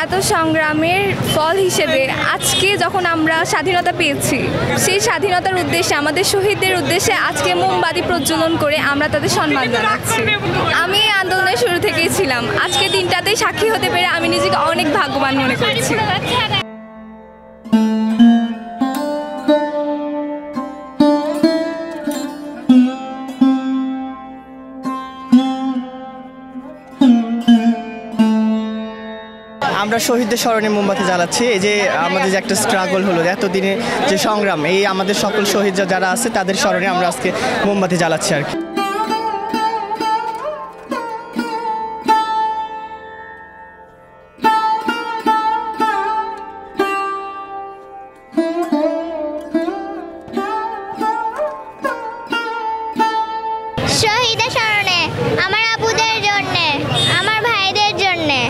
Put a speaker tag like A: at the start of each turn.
A: এত সংগ্রামের ফল হিসেবে আজকে যখন আমরা স্বাধীনতা পেয়েছি, সেই স্বাধীনতার উদ্দেশ্যে আমাদের শহীদদের উদ্দেশ্যে আজকে মোমবাতি প্রজ্বলন করে আমরা তাদের সম্মান জানাচ্ছি। আমি এই আন্দোলনের শুরু থেকেই ছিলাম, আজকে দিনটাতেই সাক্ষী হতে পেরে আমি নিজেকে অনেক ভাগ্যবান মনে করছি।
B: আমরা শহীদদের স্মরণে মোমবাতি জ্বালাচ্ছি। এই যে আমাদের যে একটা স্ট্রাগল হলো, এতদিনে যে সংগ্রাম, এই আমাদের সকল শহীদ যারা আছে তাদের স্মরণে আমরা আজকে মোমবাতি জ্বালাচ্ছি আর কি।
C: শহীদের স্মরণে, আমার আপুদের জন্যে, আমার ভাইদের জন্যে।